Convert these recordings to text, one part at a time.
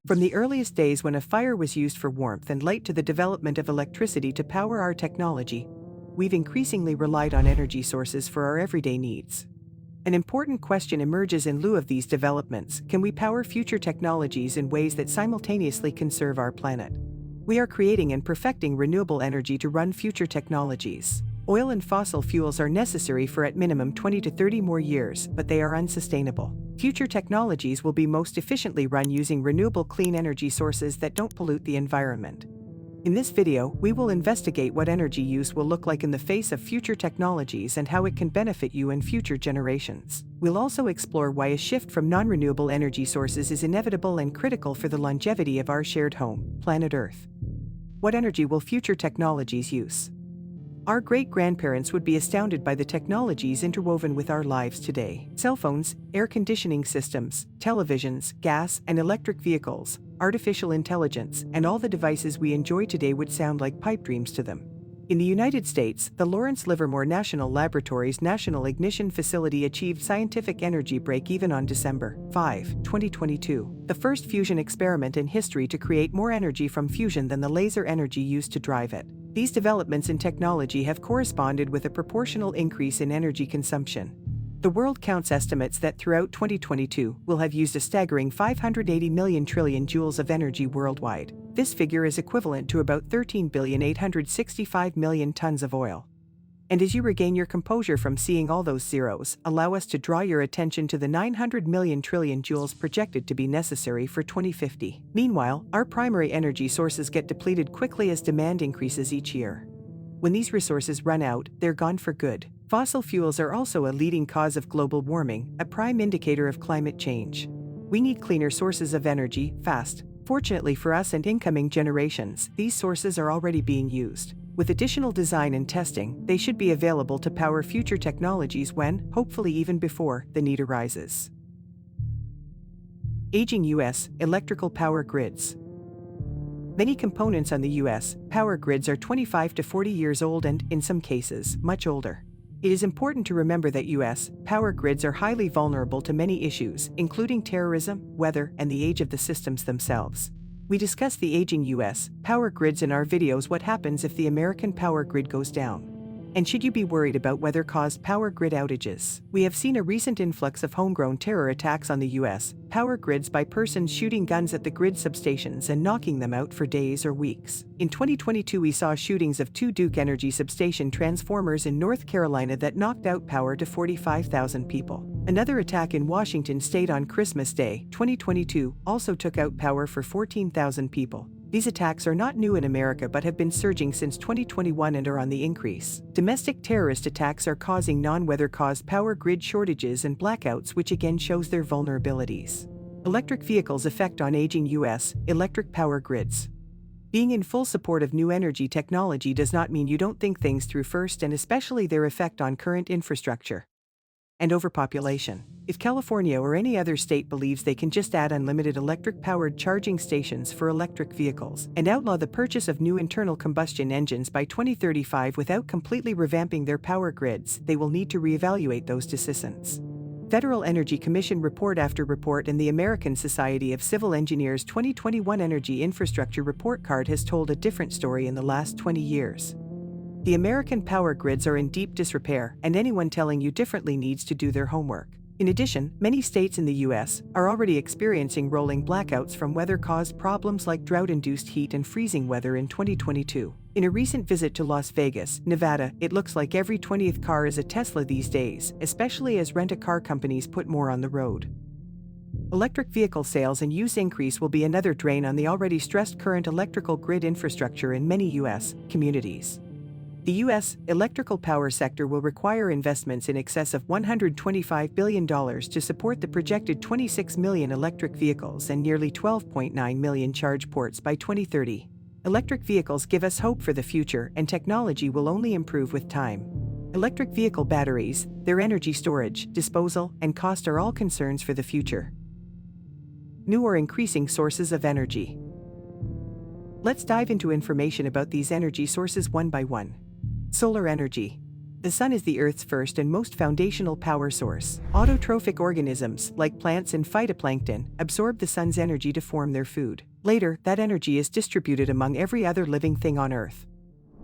From the earliest days when a fire was used for warmth and light to the development of electricity to power our technology, we've increasingly relied on energy sources for our everyday needs. An important question emerges in lieu of these developments: can we power future technologies in ways that simultaneously conserve our planet? We are creating and perfecting renewable energy to run future technologies. Oil and fossil fuels are necessary for at minimum 20 to 30 more years, but they are unsustainable. Future technologies will be most efficiently run using renewable clean energy sources that don't pollute the environment. In this video, we will investigate what energy use will look like in the face of future technologies and how it can benefit you and future generations. We'll also explore why a shift from non-renewable energy sources is inevitable and critical for the longevity of our shared home, planet Earth. What energy will future technologies use? Our great-grandparents would be astounded by the technologies interwoven with our lives today. Cell phones, air conditioning systems, televisions, gas and electric vehicles, artificial intelligence, and all the devices we enjoy today would sound like pipe dreams to them. In the United States, the Lawrence Livermore National Laboratory's National Ignition Facility achieved scientific energy break-even on December 5, 2022, the first fusion experiment in history to create more energy from fusion than the laser energy used to drive it. These developments in technology have corresponded with a proportional increase in energy consumption. The World Counts estimates that throughout 2022, we'll have used a staggering 580 million trillion joules of energy worldwide. This figure is equivalent to about 13,865 million tons of oil. And as you regain your composure from seeing all those zeros, allow us to draw your attention to the 900 million trillion joules projected to be necessary for 2050. Meanwhile, our primary energy sources get depleted quickly as demand increases each year. When these resources run out, they're gone for good. Fossil fuels are also a leading cause of global warming, a prime indicator of climate change. We need cleaner sources of energy, fast. Fortunately for us and incoming generations, these sources are already being used. With additional design and testing, they should be available to power future technologies when, hopefully even before, the need arises. Aging U.S. electrical power grids. Many components on the U.S. power grids are 25 to 40 years old and, in some cases, much older. It is important to remember that U.S. power grids are highly vulnerable to many issues, including terrorism, weather, and the age of the systems themselves. We discuss the aging U.S. power grids in our videos. What happens if the American power grid goes down? And should you be worried about weather-caused power grid outages? We have seen a recent influx of homegrown terror attacks on the U.S. power grids by persons shooting guns at the grid substations and knocking them out for days or weeks. In 2022, we saw shootings of 2 Duke Energy substation transformers in North Carolina that knocked out power to 45,000 people. Another attack in Washington state on Christmas Day, 2022, also took out power for 14,000 people. These attacks are not new in America but have been surging since 2021 and are on the increase. Domestic terrorist attacks are causing non-weather-caused power grid shortages and blackouts, which again shows their vulnerabilities. Electric vehicles' effect on aging U.S. electric power grids. Being in full support of new energy technology does not mean you don't think things through first, and especially their effect on current infrastructure. And overpopulation. If California or any other state believes they can just add unlimited electric-powered charging stations for electric vehicles and outlaw the purchase of new internal combustion engines by 2035 without completely revamping their power grids, they will need to reevaluate those decisions. Federal Energy Commission report after report and the American Society of Civil Engineers 2021 Energy Infrastructure Report Card has told a different story in the last 20 years. The American power grids are in deep disrepair, and anyone telling you differently needs to do their homework. In addition, many states in the U.S. are already experiencing rolling blackouts from weather-caused problems like drought-induced heat and freezing weather in 2022. In a recent visit to Las Vegas, Nevada, it looks like every 20th car is a Tesla these days, especially as rent-a-car companies put more on the road. Electric vehicle sales and use increase will be another drain on the already stressed current electrical grid infrastructure in many U.S. communities. The U.S. electrical power sector will require investments in excess of $125 billion to support the projected 26 million electric vehicles and nearly 12.9 million charge ports by 2030. Electric vehicles give us hope for the future, and technology will only improve with time. Electric vehicle batteries, their energy storage, disposal, and cost are all concerns for the future. New or increasing sources of energy. Let's dive into information about these energy sources one by one. Solar energy. The sun is the Earth's first and most foundational power source. Autotrophic organisms, like plants and phytoplankton, absorb the sun's energy to form their food. Later, that energy is distributed among every other living thing on Earth.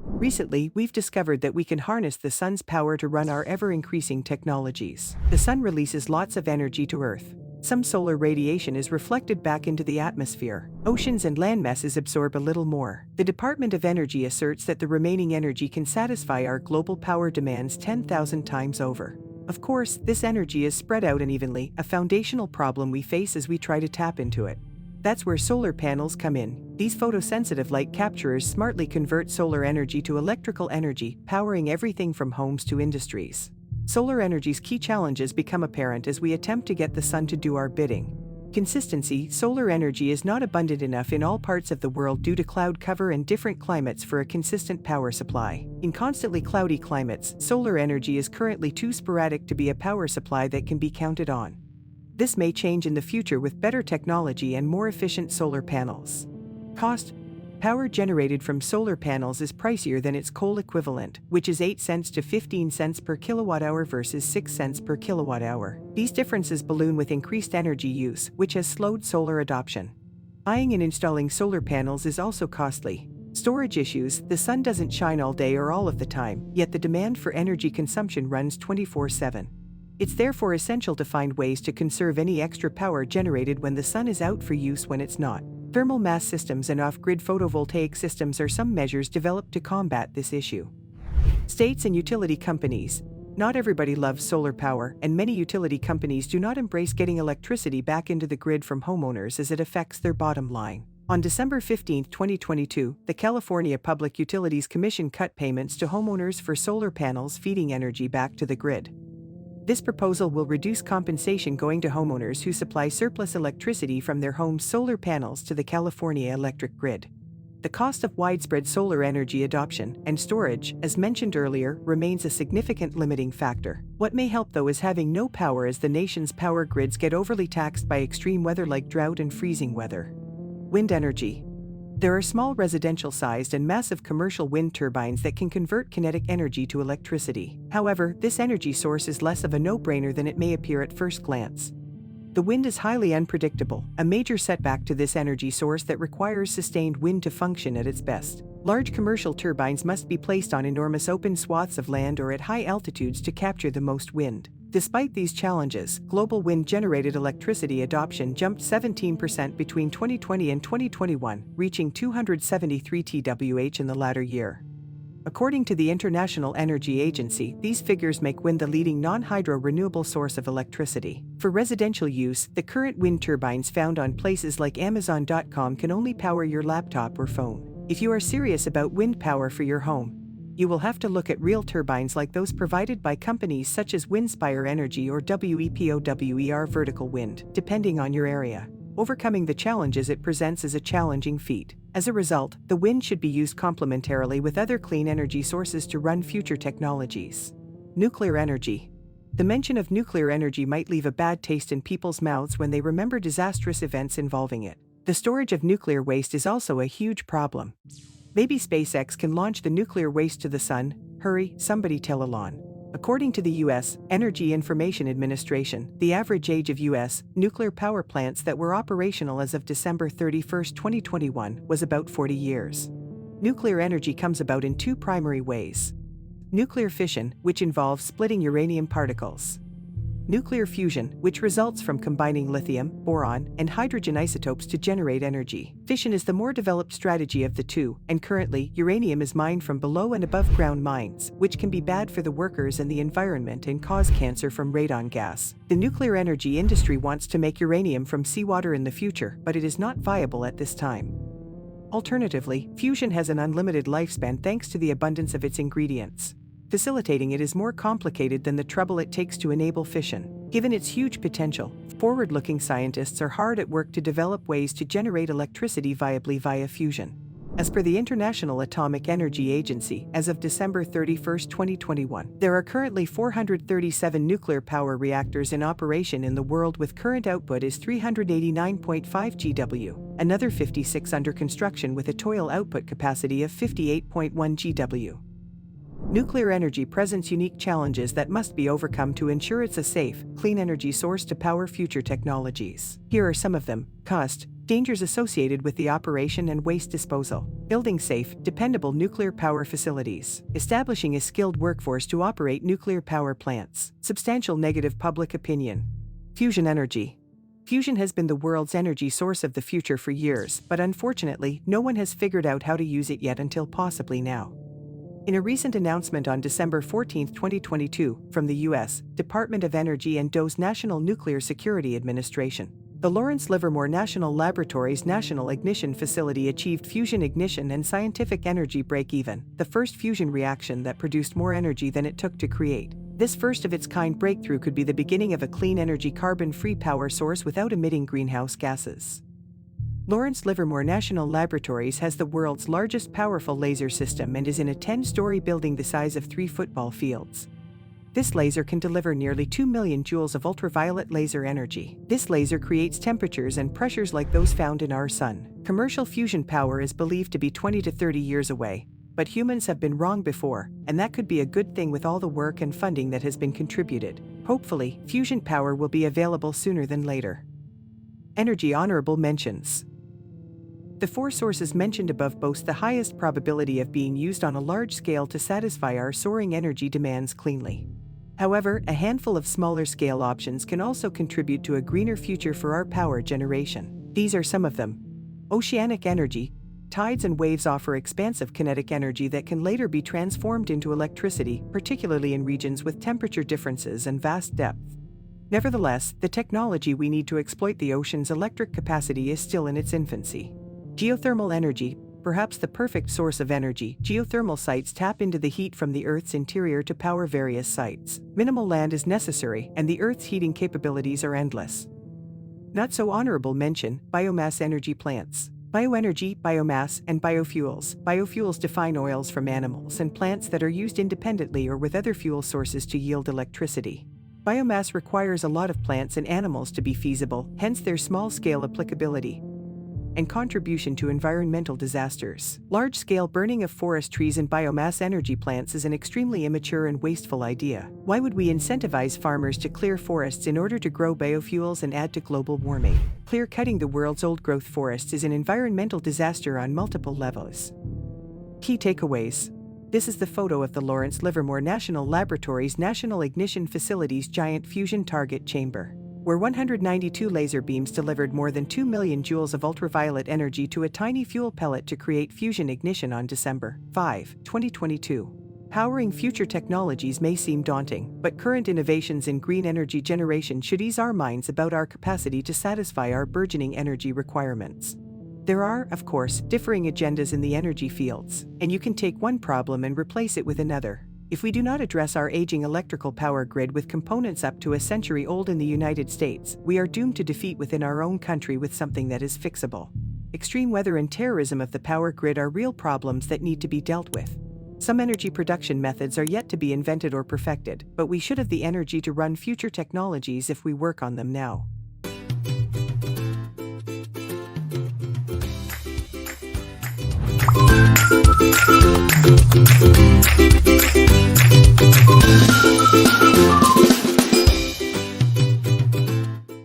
Recently, we've discovered that we can harness the sun's power to run our ever-increasing technologies. The sun releases lots of energy to Earth. Some solar radiation is reflected back into the atmosphere. Oceans and land masses absorb a little more. The Department of Energy asserts that the remaining energy can satisfy our global power demands 10,000 times over. Of course, this energy is spread out unevenly, a foundational problem we face as we try to tap into it. That's where solar panels come in. These photosensitive light capturers smartly convert solar energy to electrical energy, powering everything from homes to industries. Solar energy's key challenges become apparent as we attempt to get the sun to do our bidding. Consistency: solar energy is not abundant enough in all parts of the world due to cloud cover and different climates for a consistent power supply. In constantly cloudy climates, solar energy is currently too sporadic to be a power supply that can be counted on. This may change in the future with better technology and more efficient solar panels. Cost: power generated from solar panels is pricier than its coal equivalent, which is 8 cents to 15 cents per kilowatt-hour versus 6 cents per kilowatt-hour. These differences balloon with increased energy use, which has slowed solar adoption. Buying and installing solar panels is also costly. Storage issues: the sun doesn't shine all day or all of the time, yet the demand for energy consumption runs 24/7. It's therefore essential to find ways to conserve any extra power generated when the sun is out for use when it's not. Thermal mass systems and off-grid photovoltaic systems are some measures developed to combat this issue. States and utility companies: not everybody loves solar power, and many utility companies do not embrace getting electricity back into the grid from homeowners as it affects their bottom line. On December 15, 2022, the California Public Utilities Commission cut payments to homeowners for solar panels feeding energy back to the grid. This proposal will reduce compensation going to homeowners who supply surplus electricity from their home's solar panels to the California electric grid. The cost of widespread solar energy adoption and storage, as mentioned earlier, remains a significant limiting factor. What may help though is having no power as the nation's power grids get overly taxed by extreme weather like drought and freezing weather. Wind energy: there are small residential-sized and massive commercial wind turbines that can convert kinetic energy to electricity. However, this energy source is less of a no-brainer than it may appear at first glance. The wind is highly unpredictable, a major setback to this energy source that requires sustained wind to function at its best. Large commercial turbines must be placed on enormous open swaths of land or at high altitudes to capture the most wind. Despite these challenges, global wind-generated electricity adoption jumped 17% between 2020 and 2021, reaching 273 TWh in the latter year. According to the International Energy Agency, these figures make wind the leading non-hydro renewable source of electricity. For residential use, the current wind turbines found on places like Amazon.com can only power your laptop or phone. If you are serious about wind power for your home, you will have to look at real turbines like those provided by companies such as Windspire Energy or WEPOWER Vertical Wind, depending on your area. Overcoming the challenges it presents is a challenging feat. As a result, the wind should be used complementarily with other clean energy sources to run future technologies. Nuclear energy: the mention of nuclear energy might leave a bad taste in people's mouths when they remember disastrous events involving it. The storage of nuclear waste is also a huge problem. Maybe SpaceX can launch the nuclear waste to the sun. Hurry, somebody tell Elon. According to the U.S. Energy Information Administration, the average age of U.S. nuclear power plants that were operational as of December 31, 2021, was about 40 years. Nuclear energy comes about in two primary ways: nuclear fission, which involves splitting uranium particles; nuclear fusion, which results from combining lithium, boron, and hydrogen isotopes to generate energy. Fission is the more developed strategy of the two, and currently, uranium is mined from below and above ground mines, which can be bad for the workers and the environment and cause cancer from radon gas. The nuclear energy industry wants to make uranium from seawater in the future, but it is not viable at this time. Alternatively, fusion has an unlimited lifespan thanks to the abundance of its ingredients. Facilitating it is more complicated than the trouble it takes to enable fission. Given its huge potential, forward-looking scientists are hard at work to develop ways to generate electricity viably via fusion. As per the International Atomic Energy Agency, as of December 31, 2021, there are currently 437 nuclear power reactors in operation in the world with current output is 389.5 GW, another 56 under construction with a total output capacity of 58.1 GW. Nuclear energy presents unique challenges that must be overcome to ensure it's a safe, clean energy source to power future technologies. Here are some of them: cost, dangers associated with the operation and waste disposal, building safe, dependable nuclear power facilities, establishing a skilled workforce to operate nuclear power plants, substantial negative public opinion. Fusion energy. Fusion has been the world's energy source of the future for years, but unfortunately, no one has figured out how to use it yet until possibly now. In a recent announcement on December 14, 2022, from the U.S. Department of Energy and DOE's National Nuclear Security Administration, the Lawrence Livermore National Laboratory's National Ignition Facility achieved fusion ignition and scientific energy break-even, the first fusion reaction that produced more energy than it took to create. This first-of-its-kind breakthrough could be the beginning of a clean energy carbon-free power source without emitting greenhouse gases. Lawrence Livermore National Laboratories has the world's largest powerful laser system and is in a 10-story building the size of 3 football fields. This laser can deliver nearly 2 million joules of ultraviolet laser energy. This laser creates temperatures and pressures like those found in our sun. Commercial fusion power is believed to be 20 to 30 years away, but humans have been wrong before, and that could be a good thing with all the work and funding that has been contributed. Hopefully, fusion power will be available sooner than later. Energy honorable mentions. The 4 sources mentioned above boast the highest probability of being used on a large scale to satisfy our soaring energy demands cleanly. However, a handful of smaller-scale options can also contribute to a greener future for our power generation. These are some of them. Oceanic energy. Tides and waves offer expansive kinetic energy that can later be transformed into electricity, particularly in regions with temperature differences and vast depth. Nevertheless, the technology we need to exploit the ocean's electric capacity is still in its infancy. Geothermal energy, perhaps the perfect source of energy. Geothermal sites tap into the heat from the Earth's interior to power various sites. Minimal land is necessary, and the Earth's heating capabilities are endless. Not so honorable mention: biomass energy plants. Bioenergy, biomass, and biofuels. Biofuels define oils from animals and plants that are used independently or with other fuel sources to yield electricity. Biomass requires a lot of plants and animals to be feasible, hence their small-scale applicability and contribution to environmental disasters. Large-scale burning of forest trees and biomass energy plants is an extremely immature and wasteful idea. Why would we incentivize farmers to clear forests in order to grow biofuels and add to global warming? Clear-cutting the world's old-growth forests is an environmental disaster on multiple levels. Key takeaways. This is the photo of the Lawrence Livermore National Laboratory's National Ignition Facility's giant fusion target chamber, where 192 laser beams delivered more than 2 million joules of ultraviolet energy to a tiny fuel pellet to create fusion ignition on December 5, 2022. Powering future technologies may seem daunting, but current innovations in green energy generation should ease our minds about our capacity to satisfy our burgeoning energy requirements. There are, of course, differing agendas in the energy fields, and you can take one problem and replace it with another. If we do not address our aging electrical power grid with components up to a century old in the United States, we are doomed to defeat within our own country with something that is fixable. Extreme weather and terrorism of the power grid are real problems that need to be dealt with. Some energy production methods are yet to be invented or perfected, but we should have the energy to run future technologies if we work on them now.